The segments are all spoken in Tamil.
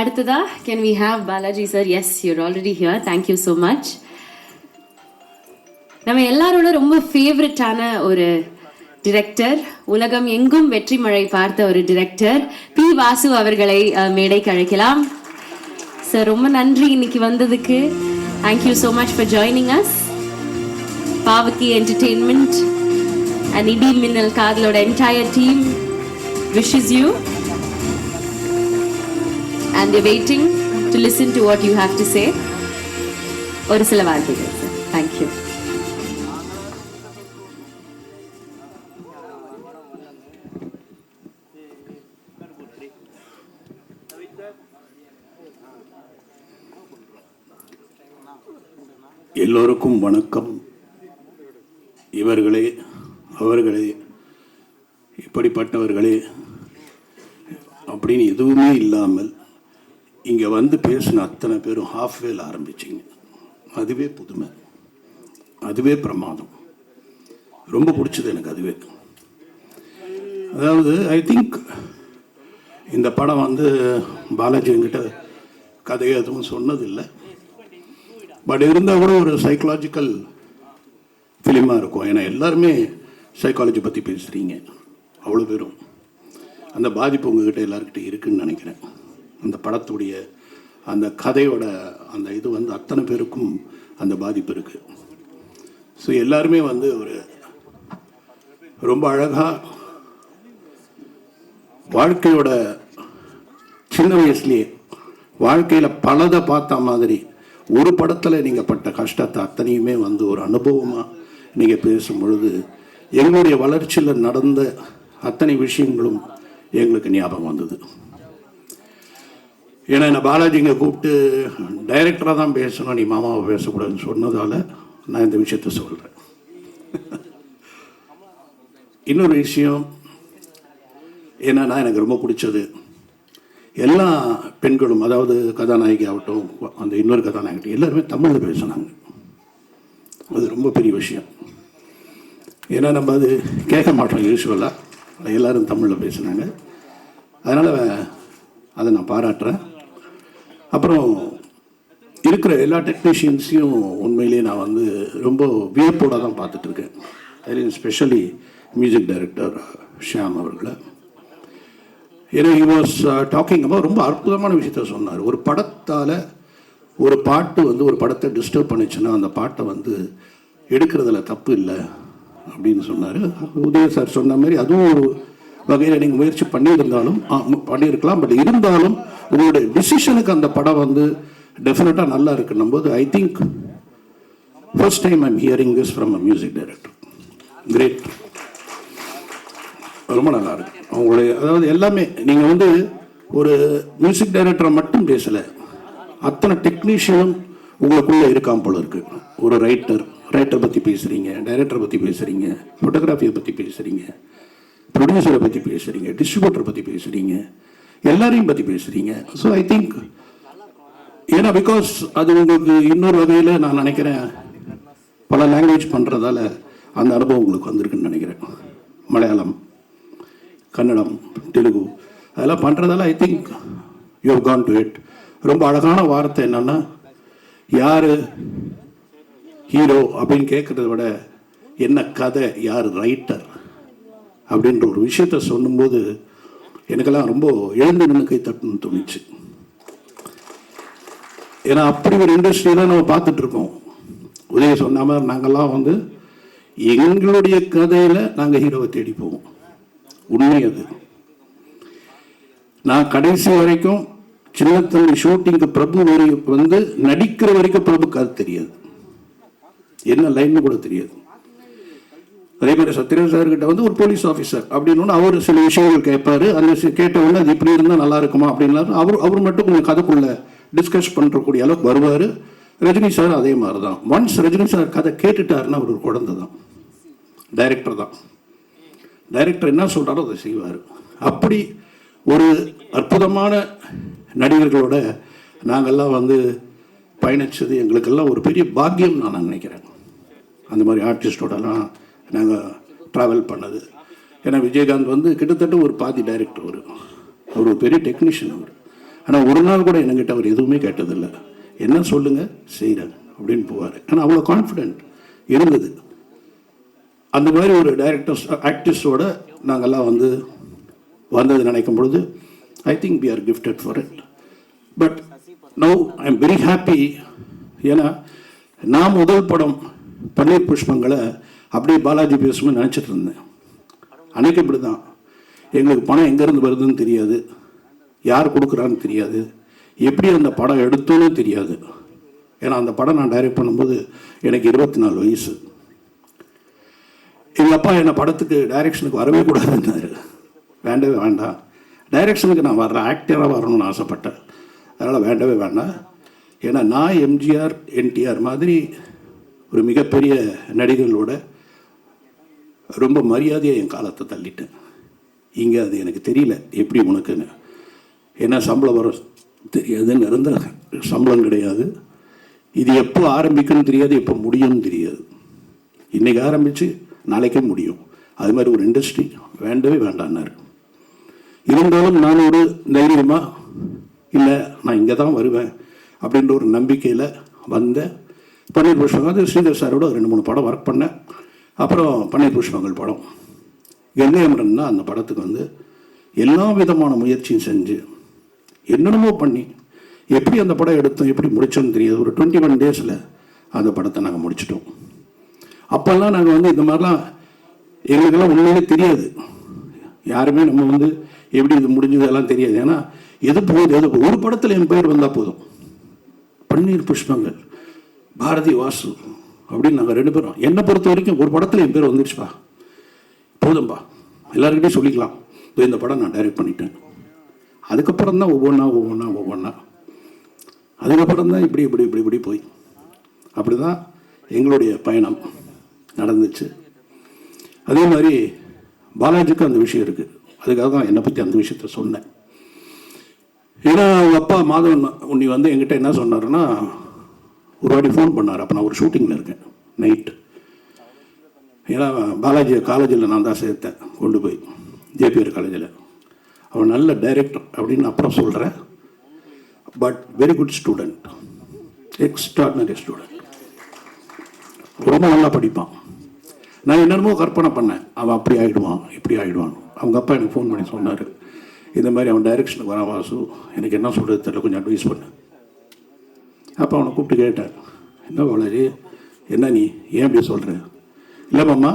அடுத்ததா can we have Balaji sir? Yes, you're already here. Thank you so much. நம்ம எல்லாரோட ரொம்ப ஃபேவரட்டான ஒரு டிரெக்டர், உலகம் எங்கும் வெற்றி மழை பார்த்த ஒரு டிரெக்டர் பி வாசு அவர்களை மேடைக்கு அழைக்கலாம். சார் ரொம்ப நன்றி இன்னைக்கு வந்ததுக்கு. Thank you so much for joining us. பாவக்கி என்டர்டெயின்மெண்ட் and இடி மின்னல் காதலோட entire team wishes you and they're waiting to listen to what you have to say. ஒரு சில வார்த்தைகள் சார். Thank you. எல்லோருக்கும் வணக்கம். இவர்களே அவர்களே இப்படிப்பட்டவர்களே அப்படின்னு எதுவுமே இல்லாமல் இங்கே வந்து பேசின அத்தனை பேரும் ஹாஃப்வேல ஆரம்பிச்சிங்க. அதுவே புதுமை, அதுவே பிரமாதம். ரொம்ப பிடிச்சது எனக்கு அதுவே. அதாவது ஐ திங்க் இந்த படம் வந்து பாலாஜி என்கிட்ட கதையை எதுவும் சொன்னதில்லை. பட் இருந்தால் கூட ஒரு சைக்கலாஜிக்கல் ஃபிலிமாக இருக்கும். ஏன்னா எல்லாருமே சைக்காலஜி பற்றி பேசுகிறீங்க, அவ்வளோ பேரும். அந்த பாதிப்பு உங்ககிட்ட எல்லாருக்கிட்ட இருக்குதுன்னு நினைக்கிறேன். அந்த படத்துடைய அந்த கதையோட அந்த இது வந்து அத்தனை பேருக்கும் அந்த பாதிப்பு இருக்குது. ஸோ எல்லாருமே வந்து ஒரு ரொம்ப அழகாக வாழ்க்கையோட சின்ன வயசுலேயே வாழ்க்கையில் பலதை பார்த்த மாதிரி ஒரு படத்தில் நீங்கள் பட்ட கஷ்டத்தை அத்தனையுமே வந்து ஒரு அனுபவமாக நீங்கள் பேசும் பொழுது எங்களுடைய வளர்ச்சியில் நடந்த அத்தனை விஷயங்களும் எங்களுக்கு ஞாபகம் வந்தது. ஏன்னா என்ன பாலாஜிங்க கூப்பிட்டு டைரக்டராக தான் பேசணும், நீ மாமாவை பேசக்கூடாதுன்னு சொன்னதால் நான் இந்த விஷயத்த சொல்கிறேன். இன்னொரு விஷயம் என்னன்னா, எனக்கு ரொம்ப பிடிச்சது எல்லா பெண்களும், அதாவது கதாநாயகி ஆகட்டும், அந்த இன்னொரு கதாநாயகட்டும், எல்லாருமே தமிழில் பேசினாங்க. அது ரொம்ப பெரிய விஷயம். ஏன்னா நம்ம அது கேட்க மாட்டோம் யூஸ்வலாக. எல்லோரும் தமிழில் பேசினாங்க. அதனால் அதை நான் பாராட்டுறேன். அப்புறம் இருக்கிற எல்லா டெக்னீஷியன்ஸையும் உண்மையிலேயே நான் வந்து ரொம்ப வியப்போடு தான் பார்த்துட்ருக்கேன். அதில் ஸ்பெஷலி மியூசிக் டைரக்டர் ஷியாம் அவர்களை. ஏன்னா ஹி வாஸ் டாக்கிங் அபவுட் ரொம்ப அற்புதமான விஷயத்த சொன்னார். ஒரு படத்தால் ஒரு பாட்டு வந்து ஒரு படத்தை டிஸ்டர்ப் பண்ணிச்சுன்னா அந்த பாட்டை வந்து எடுக்கிறதுல தப்பு இல்லை அப்படின்னு சொன்னார். உதய சார் சொன்ன மாதிரி அதுவும் ஒரு வகையில் நீங்கள் முயற்சி பண்ணியிருக்கலாம். பட் இருந்தாலும் உங்களுடைய டிசிஷனுக்கு அந்த படம் வந்து டெஃபினட்டாக நல்லா இருக்குன்னும் போது I think first time I'm hearing this from a music director. Great, ரொம்ப நல்லா இருக்கு அவங்களுடைய. அதாவது எல்லாமே நீங்கள் வந்து ஒரு மியூசிக் டைரக்டரை மட்டும் பேசலை, அத்தனை டெக்னீஷியனும் உங்களுக்குள்ளே இருக்காம போல இருக்கு. ஒரு ரைட்டர் பற்றி பேசுகிறீங்க, டைரக்டரை பற்றி பேசுகிறீங்க, ஃபோட்டோகிராஃபியை பற்றி பேசுகிறீங்க, ப்ரொடியூசரை பற்றி பேசுகிறீங்க, டிஸ்ட்ரிபியூட்டரை பற்றி பேசுகிறீங்க, எல்லாரையும் பற்றி பேசுகிறீங்க. ஸோ ஐ திங்க் ஏன்னா பிகாஸ் அது உங்களுக்கு இன்னொரு வகையில் நான் நினைக்கிறேன் பல லாங்குவேஜ் பண்ணுறதால அந்த அனுபவம் உங்களுக்கு வந்திருக்குன்னு நினைக்கிறேன். மலையாளம், கன்னடம், தெலுங்கு அதெல்லாம் பண்ணுறதால I think you have gone to it. ரொம்ப அழகான வார்த்தை என்னன்னா, யார் ஹீரோ அப்படின்னு கேட்குறத விட என்ன கதை, யார் ரைட்டர் அப்படின்ற ஒரு விஷயத்த சொல்லும்போது எனக்கெல்லாம் ரொம்ப எழுந்து நின்று கை தட்டுன்னு தோணுச்சு. ஏன்னா அப்படி ஒரு இண்டஸ்ட்ரியெலாம் நம்ம பார்த்துட்ருக்கோம். உதய சொன்ன மாதிரி நாங்கள்லாம் வந்து எங்களுடைய கதையில் நாங்கள் ஹீரோவை தேடி போவோம். உண்மை அது. நான் கடைசி வரைக்கும் சின்னத்தம்பி ஷூட்டிங்கு பிரபு வந்து நடிக்கிற வரைக்கும் பிரபுக்கு அது தெரியாது, என்ன லைன்னு கூட தெரியாது. அதே மாதிரி சத்யராஜ் சார்கிட்ட வந்து ஒரு போலீஸ் ஆஃபீஸர் அப்படின்னு அவர் சில விஷயங்கள் கேட்பாரு. அந்த கேட்டவுடனே அது இப்படி இருந்தால் நல்லா இருக்குமா அப்படின்னா அவர் மட்டும் கொஞ்சம் கதைக்குள்ள டிஸ்கஸ் பண்ணுறக்கூடிய அளவுக்கு வருவார். ரஜினி சார் அதே மாதிரி தான். ஒன்ஸ் ரஜினி சார் கதை கேட்டுட்டாருன்னா அவர் ஒரு குழந்தை தான், டைரக்டர் தான். டைரக்டர் என்ன சொல்கிறாரோ அதை செய்வார். அப்படி ஒரு அற்புதமான நடிகர்களோட நாங்கள்லாம் வந்து பயணித்தது எங்களுக்கெல்லாம் ஒரு பெரிய பாக்கியம் நான் நினைக்கிறேன். அந்த மாதிரி ஆர்டிஸ்டோடலாம் நாங்கள் ட்ராவல் பண்ணது. ஏன்னா விஜயகாந்த் வந்து கிட்டத்தட்ட ஒரு பாதி டைரக்டர், அவர் ஒரு பெரிய டெக்னீஷியன். ஆனால் ஒரு நாள் கூட என்கிட்ட அவர் எதுவுமே கேட்டதில்லை. என்ன சொல்லுங்கள் செய்கிறேன் அப்படின்னு போவார். ஆனால் அவ்வளோ கான்ஃபிடென்ட் இருந்தது. அந்த மாதிரி ஒரு டைரக்டர்ஸ் ஆக்டிஸ்டோட நாங்கள்லாம் வந்தது நினைக்கும் பொழுது I think we are gifted for it. But now I am very happy. ஏன்னா நான் முதல் படம் பன்னீர் புஷ்பங்களை அப்படியே பாலாஜி பேசும்போது நினச்சிட்டு இருந்தேன். அன்னைக்கு இப்படி தான் எங்களுக்கு பணம் எங்கேருந்து வருதுன்னு தெரியாது, யார் கொடுக்குறான்னு தெரியாது, எப்படி அந்த படம் எடுத்தோன்னு தெரியாது. ஏன்னா அந்த படம் நான் டைரக்ட் பண்ணும்போது எனக்கு 24 வயசு. எங்கள் அப்பா என்னை படத்துக்கு டைரக்ஷனுக்கு வரவே கூடாதுன்னாரு. வேண்டவே வேண்டாம், டைரக்ஷனுக்கு நான் வர்றேன், ஆக்டராக வரணும்னு ஆசைப்பட்டேன். அதனால் வேண்டவே வேண்டாம். ஏன்னா நான் எம்ஜிஆர் என்டிஆர் மாதிரி ஒரு மிகப்பெரிய நடிகர்களோட ரொம்ப மரியாதையாக என் காலத்தை தள்ளிட்டேன். இங்கே அது எனக்கு தெரியல எப்படி உனக்குன்னு. ஏன்னா சம்பளம் வர தெரியாது, நிரந்தர சம்பளம் கிடையாது, இது எப்போ ஆரம்பிக்குன்னு தெரியாது, எப்போ முடியும்னு தெரியாது. இன்றைக்கி ஆரம்பித்து நாளைக்கே முடியும். அது மாதிரி ஒரு இண்டஸ்ட்ரி வேண்டவே வேண்டான்னாரு. இருந்தாலும் நான் ஒரு தைரியமாக இல்லை நான் இங்கே தான் வருவேன் அப்படின்ற ஒரு நம்பிக்கையில் வந்தேன். பன்னீர் புஷ்பங்கள் அது ஸ்ரீதர் சாரோட 2-3 படம் ஒர்க் பண்ணேன். அப்புறம் பன்னீர் புஷ்பங்கள் படம் கங்கை அமரன் தான். அந்த படத்துக்கு எல்லா விதமான முயற்சியும் செஞ்சு என்னென்னமோ பண்ணி எப்படி அந்த படம் எடுத்தோம் எப்படி முடித்தோன்னு தெரியாது. ஒரு 21 டேஸில் அந்த படத்தை நாங்கள் முடிச்சிட்டோம். அப்போல்லாம் நாங்கள் இந்த மாதிரிலாம் எங்களுக்கெல்லாம் உண்மையிலே தெரியாது. யாருமே நம்ம எப்படி இது முடிஞ்சதெல்லாம் தெரியாது. ஏன்னா எது போகுது ஒரு படத்தில் என் பேர் வந்தால் போதும். பன்னீர் புஷ்பங்கள் பாரதி வாசு அப்படின்னு நாங்கள் 2 பேரும், என்னை பொறுத்த வரைக்கும் ஒரு படத்தில் என் பேர் வந்துடுச்சுப்பா போதும்பா, எல்லாருக்கிட்டையும் சொல்லிக்கலாம் இந்த படம் நான் டைரக்ட் பண்ணிட்டேன். அதுக்கப்புறம் தான் ஒவ்வொன்றா அதுக்கப்புறம் தான் இப்படி போய் அப்படி தான் எங்களுடைய பயணம் நடந்துச்சு. அதே மாதிரி பாலாஜிக்கு அந்த விஷயம் இருக்குது. அதுக்காக தான் என்னை பற்றி அந்த விஷயத்த சொன்னேன். ஏன்னா அவங்க அப்பா மாதவன் உன்னி என்கிட்ட என்ன சொன்னார்னா, ஒரு வாட்டி ஃபோன் பண்ணார். அப்போ நான் ஒரு ஷூட்டிங்கில் இருக்கேன் நைட்டு. ஏன்னா பாலாஜி காலேஜில் நான் தான் சேர்த்தேன் கொண்டு போய் ஜேபிஆர் காலேஜில். அவன் நல்ல டைரக்டர் அப்படின்னு அப்புறம் சொல்கிறேன். But very good student, extraordinary student, ரொம்ப நல்லா படிப்பான். நான் என்னென்னமோ கற்பனை பண்ணேன், அவன் அப்படி ஆகிடுவான் இப்படி ஆகிடுவான். அவங்க அப்பா எனக்கு ஃபோன் பண்ணி சொன்னார், இந்த மாதிரி அவன் டைரக்ஷனுக்கு வரான் வாசு, எனக்கு என்ன சொல்கிறது தெரியல, கொஞ்சம் அட்வைஸ் பண்ணு. அப்போ அவனை கூப்பிட்டு கேட்டேன், என்ன பாலாஜி என்ன நீ ஏன் அப்படி சொல்கிற? இல்லை மாமா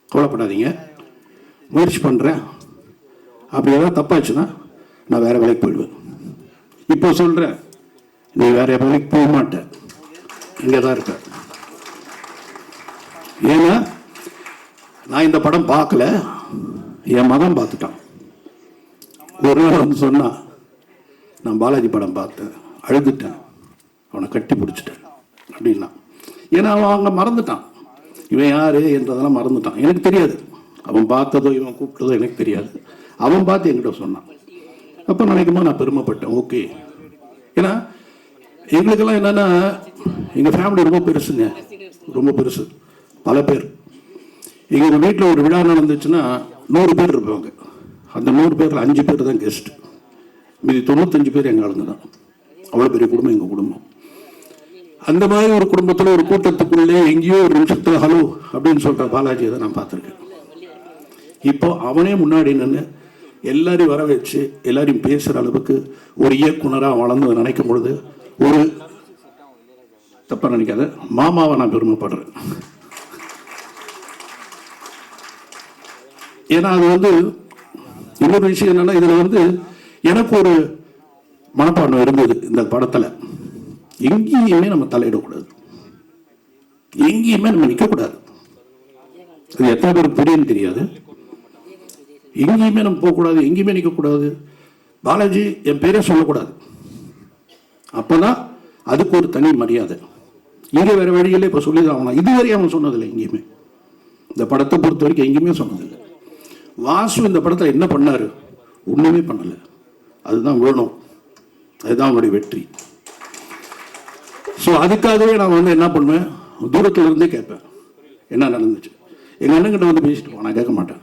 கவலைப்படாதீங்க, முயற்சி பண்ணுறேன், அப்படி ஏதாவது தப்பாச்சுன்னா நான் வேறு வேலைக்கு போயிடுவேன். இப்போ சொல்கிறேன், நீ வேறு வேலைக்கு போக மாட்டேன், இங்கே தான் இருக்க. ஏன்னா நான் இந்த படம் பார்க்கல, என் மகன் பார்த்துட்டான். ஒரு நாள் சொன்னான், நான் பாலாஜி படம் பார்த்தேன், அழுதுட்டேன், அவனை கட்டி பிடிச்சிட்டேன் அப்படின்னா. ஏன்னா அவன் அங்கே மறந்துட்டான், இவன் யார் என்றதெல்லாம் மறந்துட்டான். எனக்கு தெரியாது, அவன் பார்த்ததோ இவன் கூப்பிட்டதோ எனக்கு தெரியாது. அவன் பார்த்து என்கிட்ட சொன்னான். அப்போ நினைக்கும்போது நான் பெருமைப்பட்டேன். ஓகே, ஏன்னா எங்களுக்கெல்லாம் என்னென்னா எங்கள் ஃபேமிலி ரொம்ப பெருசுங்க, ரொம்ப பெருசு, பல பேர். எங்கள் வீட்டில் ஒரு விழா நடந்துச்சுன்னா 100 பேர் இருப்பாங்க. அந்த 100 பேரில் 5 பேர் தான் கெஸ்ட், மீதி 95 பேர் எங்கள் ஆளுங்க தான். அவ்வளோ பெரிய குடும்பம் எங்கள் குடும்பம். அந்த மாதிரி ஒரு குடும்பத்தில் ஒரு கூட்டத்துக்குள்ளே எங்கேயோ ஒரு நிமிஷத்தில் ஹலோ அப்படின்னு சொல்கிற பாலாஜியை தான் நான் பார்த்துருக்கேன். இப்போ அவனே முன்னாடி நின்று எல்லாரையும் வர வச்சு எல்லாரையும் பேசுகிற அளவுக்கு ஒரு இயக்குனராக வளர்ந்து நினைக்கும் பொழுது ஒரு தப்பாக நினைக்காத மாமாவை நான் பெருமைப்படுறேன். ஏன்னா அது இன்னொரு விஷயம் என்னன்னா, இதில் எனக்கு ஒரு மனப்பான்மை இருந்தது இந்த படத்தில். எங்கேயுமே நம்ம தலையிடக்கூடாது, எங்கேயுமே நம்ம நிற்கக்கூடாது. அது எத்தனை பேருக்கு புரியுன்னு தெரியாது. எங்கேயுமே நம்ம போகக்கூடாது, எங்கேயுமே நிற்கக்கூடாது. பாலாஜி என் பேரே சொல்லக்கூடாது. அப்போதான் அதுக்கு ஒரு தனி மரியாதை. இங்கே வேறு வழிகளே இப்போ சொல்லி தான் ஆகணும். இதுவரை அவன் சொன்னதில்லை எங்கேயுமே, இந்த படத்தை பொறுத்த வரைக்கும் எங்கேயுமே சொன்னதில்லை. வாசு இந்த படத்தில் என்ன பண்ணார்? ஒன்றுமே பண்ணலை. அதுதான் வேணும், அதுதான் அவனுடைய வெற்றி. ஸோ அதுக்காகவே நான் என்ன பண்ணுவேன், தூரத்தில் இருந்தே கேட்பேன் என்ன நடந்துச்சு. எங்கள் அண்ணங்கிட்ட பேசிட்டு போவேன், நான் கேட்க மாட்டேன்.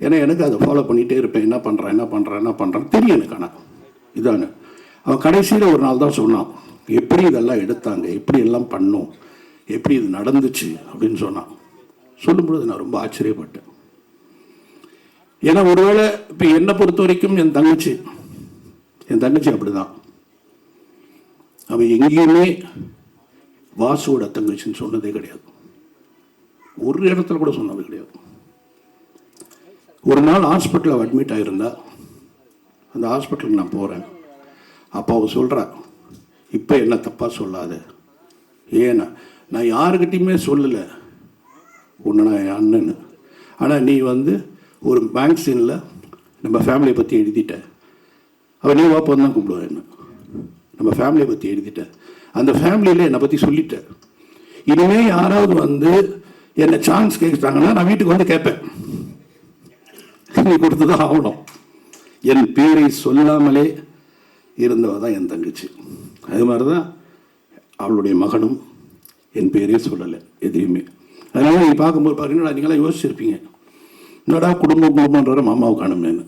ஏன்னா எனக்கு அதை ஃபாலோ பண்ணிகிட்டே இருப்பேன். என்ன பண்ணுறேன் தெரியும் எனக்கு. ஆனால் இதானு அவன் கடைசியில் ஒரு நாள் தான் சொன்னான், எப்படி இதெல்லாம் எடுத்தாங்க, எப்படி எல்லாம் பண்ணோம், எப்படி இது நடந்துச்சு அப்படின்னு சொன்னான். சொல்லும்பொழுது நான் ரொம்ப ஆச்சரியப்பட்டேன். ஏன்னா ஒருவேளை இப்போ என்னை பொறுத்த வரைக்கும் என் தங்கச்சி அப்படிதான். அவன் எங்கேயுமே வாசுவோட தங்கச்சின்னு சொன்னதே கிடையாது. ஒரு இடத்துல கூட சொன்னது கிடையாது. ஒரு நாள் ஹாஸ்பிட்டலில் அட்மிட் ஆகிருந்தா, அந்த ஹாஸ்பிட்டலுக்கு நான் போகிறேன். அப்போ அவள் சொல்கிறா, இப்போ என்ன தப்பாக சொல்லாத, ஏன்னா நான் யாருக்கிட்டையுமே சொல்லலை உன்னை நான் என் அண்ணன்னு. ஆனால் நீ ஒரு மேக்சினில் நம்ம ஃபேமிலியை பற்றி எழுதிட்ட. அவள் நீ வாப்பா தான் கூப்பிடுவா என்ன. நம்ம ஃபேமிலியை பற்றி எழுதிட்ட, அந்த ஃபேமிலியில் என்னை பற்றி சொல்லிட்ட. இனிமேல் யாராவது என்னை சான்ஸ் கேட்குறாங்கன்னா நான் வீட்டுக்கு கேட்பேன், நீ கொடுத்து தான் ஆகணும். என் பேரை சொல்லாமலே இருந்தவ தான் என் தங்கச்சி. அது மாதிரி தான் அவளுடைய மகனும் என் பேரே சொல்லலை எதையுமே. அதனால நீங்கள் பார்க்கும்போது பார்த்தீங்கன்னா நீங்களாம் யோசிச்சிருப்பீங்க, என்னடா குடும்பம்ன்ற மாமாவை காணுமேன்னு.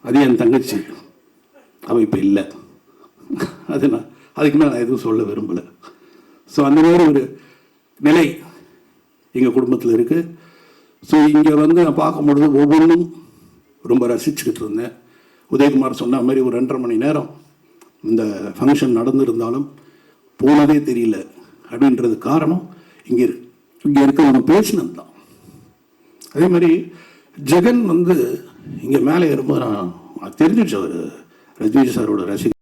அது என் தங்கச்சி, அவள் இப்போ இல்லை. அதுக்கு மேலே நான் எதுவும் சொல்ல விரும்பலை. ஸோ அந்த மாதிரி ஒரு நிலை எங்கள் குடும்பத்தில் இருக்குது. ஸோ இங்கே நான் பார்க்கும்பொழுது ஒவ்வொன்றும் ரொம்ப ரசிச்சுக்கிட்டு இருந்தேன். உதயகுமார் சொன்ன மாதிரி ஒரு 2.5 மணி நேரம் இந்த ஃபங்க்ஷன் நடந்திருந்தாலும் போனதே தெரியல. அப்படின்றது காரணம் இங்கே இருக்கிறவங்க பேசினது தான். அதே மாதிரி ஜெகன் இங்கே மேலே ஏறும்போது நான் தெரிஞ்சிச்சு அவர் ரஜினி சாரோட ரசிகர்.